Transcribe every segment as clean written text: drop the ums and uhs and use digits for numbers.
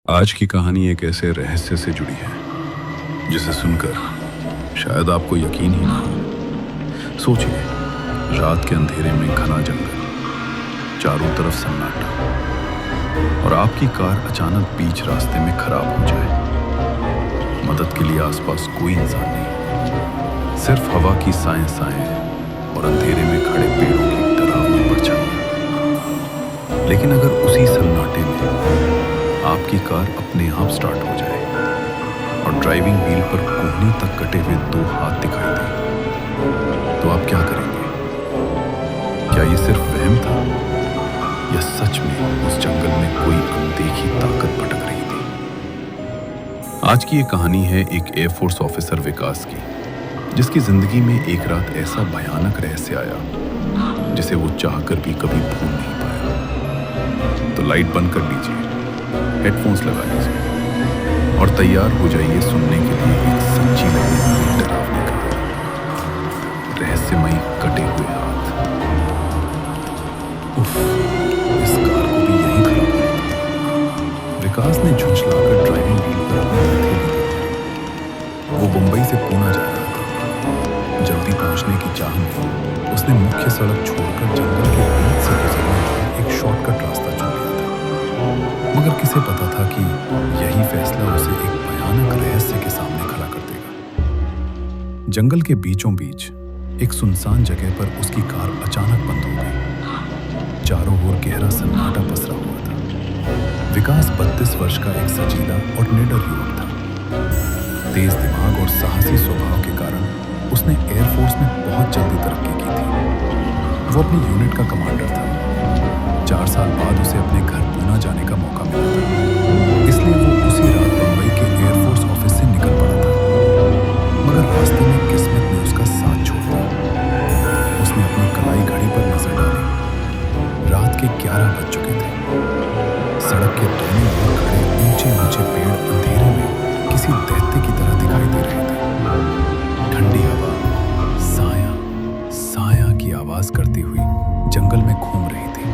आज की कहानी एक ऐसे रहस्य से जुड़ी है जिसे सुनकर शायद आपको यकीन ही ना हो। सोचिए, रात के अंधेरे में घना जंगल, चारों तरफ सन्नाटा, और आपकी कार अचानक बीच रास्ते में खराब हो जाए। मदद के लिए आसपास कोई इंसान नहीं, सिर्फ हवा की साएं साएं और अंधेरे में खड़े पेड़ों की डरावनी परछाइयां। लेकिन अगर उसी सन्नाटे में आपकी कार अपने आप स्टार्ट हो जाए और ड्राइविंग व्हील पर कोहनी तक कटे हुए दो हाथ दिखाई दे, तो आप क्या करेंगे? क्या ये सिर्फ वहम था या सच में उस जंगल में कोई अनदेखी ताकत भटक रही थी? आज की ये कहानी है एक एयरफोर्स ऑफिसर विकास की, जिसकी जिंदगी में एक रात ऐसा भयानक रहस्य आया जिसे वो चाहकर भी कभी भूल नहीं पाया। तो लाइट बंद कर लीजिए, हेडफोन्स लगा लीजिए और तैयार हो जाइए सुनने के लिए एक सच्ची लगने वाली डरावनी कहानी, रहस्यमयी कटे हुए हाथ। उफ, इस कार को भी यहीं खड़ा होना था। विकास ने झुंझलाकर ड्राइविंग व्हील पर अपनी हथेली दी। वो मुंबई से पुणे जा रहा था। जल्दी पहुंचने की चाह में उसने मुख्य सड़क छोड़कर जंगल के बीच से गुजरने वाला एक शॉर्टकट रास्ता चुन लिया था। मगर किसे पता था कि यही फैसला उसे एक भयानक रहस्य के सामने खड़ा कर देगा। जंगल के बीचों बीच एक सुनसान जगह पर उसकी कार अचानक बंद हो गई। चारों ओर गहरा सन्नाटा पसरा हुआ था। विकास 32 वर्ष का एक सजीला और निडर युवक था। तेज दिमाग और साहसी स्वभाव के कारण उसने एयरफोर्स में बहुत जल्दी तरक्की की थी। वो अपनी यूनिट का कमांडर था। 4 साल बाद उसे अपने घर पुणे जाने का मौका मिला था, इसलिए वो उसी रात मुंबई के एयरफोर्स ऑफिस से निकल पड़ा था। मगर रास्ते में किस्मत ने उसका साथ छोड़ दिया। उसने अपनी कलाई घड़ी पर नजर डाली। रात के 11 बज चुके थे। सड़क के दोनों ओर खड़े ऊंचे ऊंचे पेड़ अंधेरे में किसी दैत्य की तरह दिखाई दे रहे थे। ठंडी हवा साया साया की आवाज करती हुई जंगल में घूम रही थी।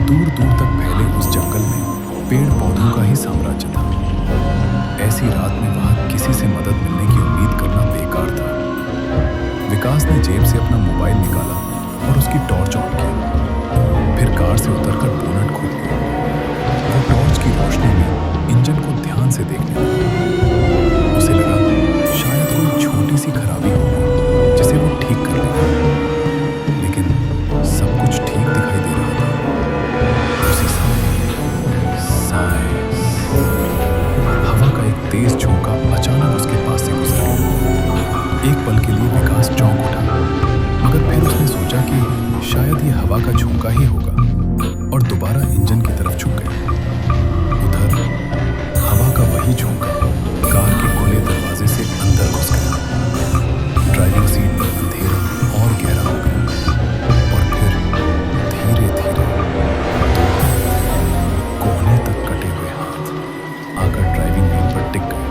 दूर दूर तक फैले उस जंगल में पेड़ पौधों का ही साम्राज्य था। ऐसी रात में वहां किसी से मदद मिलने की उम्मीद करना बेकार था। विकास ने जेब से अपना मोबाइल निकाला और उसकी टॉर्च ऑन की। फिर कार से उतरकर बोनट खोल लिया। वो टॉर्च की रोशनी में इंजन को ध्यान से देखने लगा। उसे लगा शायद कोई छोटी सी खराबी होगी जिसे वो ठीक कर लेगा, लेकिन सब कुछ ठीक दिखाई दे रहा था। हवा का एक तेज झोंका अचानक उसके पास से गुजर गया। एक पल के लिए विकास चौंक उठा, मगर फिर उसने सोचा कि शायद ये हवा का झोंका ही होगा और दोबारा इंजन की तरफ झुक गया। उधर हवा का वही झोंका कार के खुले दरवाजे से अंदर घुस गया। ड्राइविंग सीट पर अंधेरा और गहरा हो गया और फिर धीरे धीरे कोहनी तक कटे हुए हाथ आकर ड्राइविंग व्हील पर टिक गए।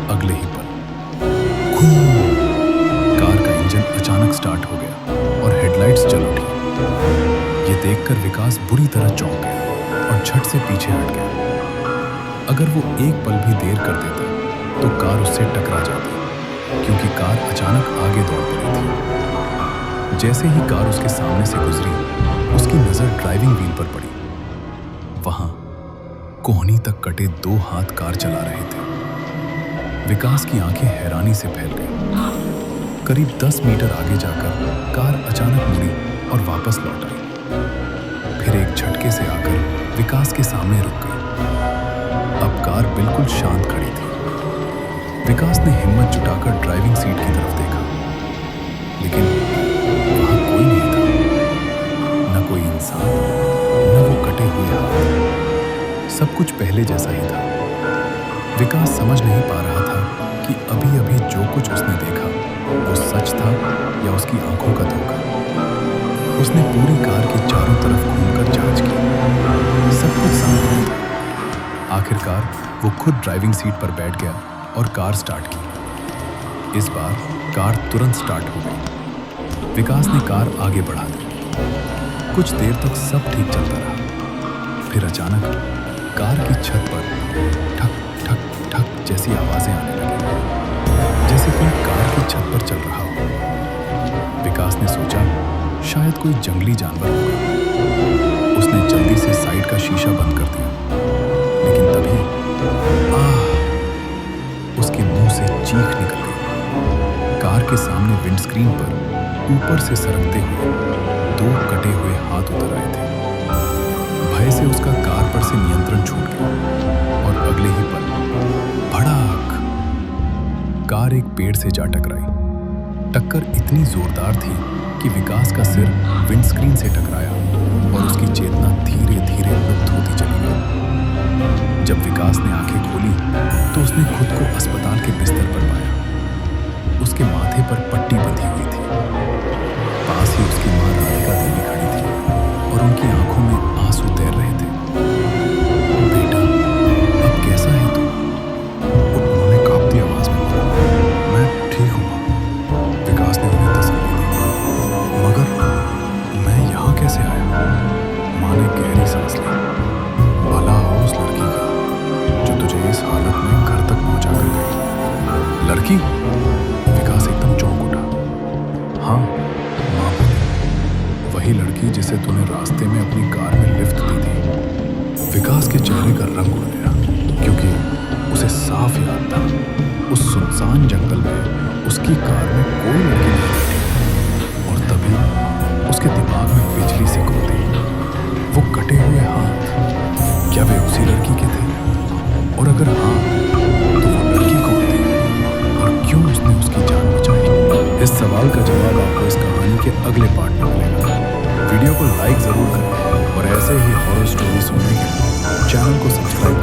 अगले ही पल कार का इंजन अचानक स्टार्ट हो गया और हेडलाइट्स जल उठी। ये देखकर विकास बुरी तरह चौंक गया और झट से पीछे हट गया। अगर वो एक पल भी देर कर देता तो कार उससे टकरा जाती, क्योंकि कार अचानक आगे दौड़ पड़ी थी। जैसे ही कार उसके सामने से गुजरी, उसकी नजर ड्राइविंग व्हील पर पड़ी। वहां कोहनी तक कटे 2 हाथ कार चला रहे थे। विकास की आंखें हैरानी से फैल गईं। करीब 10 मीटर आगे जाकर कार अचानक मुड़ी और वापस लौट आई। फिर एक झटके से आकर विकास के सामने रुक गई। अब कार बिल्कुल शांत खड़ी थी। विकास ने हिम्मत जुटाकर ड्राइविंग सीट की तरफ देखा, लेकिन वहां कोई नहीं था। न कोई इंसान, न वो कटे हुए हाथ। सब कुछ पहले जैसा ही था। विकास समझ नहीं पा रहा था कि अभी अभी जो कुछ उसने देखा वो सच था या उसकी आंखों का धोखा। उसने पूरी कार के चारों तरफ घूमकर जांच की। सब कुछ शांत नहीं था। आखिरकार वो खुद ड्राइविंग सीट पर बैठ गया और कार स्टार्ट की। इस बार कार तुरंत स्टार्ट हो गई। विकास ने कार आगे बढ़ा दी। कुछ देर तक सब ठीक चलता रहा। फिर अचानक कार की छत पर ठक ठक ठक जैसी आवाजें आने लगी, जैसे कोई कार की छत पर चल रहा हो। विकास ने सोचा शायद कोई जंगली जानवर होगा। उसने जल्दी से साइड का शीशा बंद कर दिया, लेकिन तभी उसके मुंह से चीख निकल गई। कार के सामने विंडस्क्रीन पर ऊपर से सरकते हुए 2 कटे हुए हाथ उतर आए थे। भय से उसका कार पर से नियंत्रण छूट गया और अगले ही पल भड़ाक, कार एक पेड़ से जा टकराई। टक्कर इतनी जोरदार थी कि विकास का सिर विंडस्क्रीन से टकराया और उसकी चेतना धीरे धीरे लुप्त होती चली गई। जब विकास ने आंखें खोली तो उसने खुद को अस्पताल के बिस्तर पर पाया। उसके माथे पर पट्टी बंधी हुई थी। पास ही उसकी मां राधिका देवी खड़ी थी और उनकी आंखों में आंसू तैर रहे थे। बेटा, अब कैसा है तू? उन्होंने कांपती आवाज में बोला। मैं ठीक हूँ मां। विकास ने उन्हें तसल्ली दी। मगर मैं यहाँ कैसे आया? मां ने गहरी सांस ली। भला हो उस लड़की का जो तुझे इस हालत में घर तक पहुंचा कर गई। लड़की? विकास एकदम चौंक उठा। हाँ, मां बोली, वही लड़की जिसे तूने रास्ते में अपनी कार में लिफ्ट दी थी। विकास के चेहरे का रंग उड़ गया, क्योंकि उसे साफ याद था उस सुनसान जंगल में उसकी कार में कोई लड़की नहीं बैठी। और तभी उसके दिमाग में बिजली सी कूदी। वो कटे हुए हाथ, क्या वे उसी लड़की के थे? और अगर हाँ, तो वो लड़की कौन थी और क्यों उसने उसकी जान बचाई? इस सवाल का जवाब आपको इस कहानी के अगले पार्ट में मिलेगा। वीडियो को लाइक जरूर करें और ऐसे ही हॉरर स्टोरी सुनने के लिए चैनल को सब्सक्राइब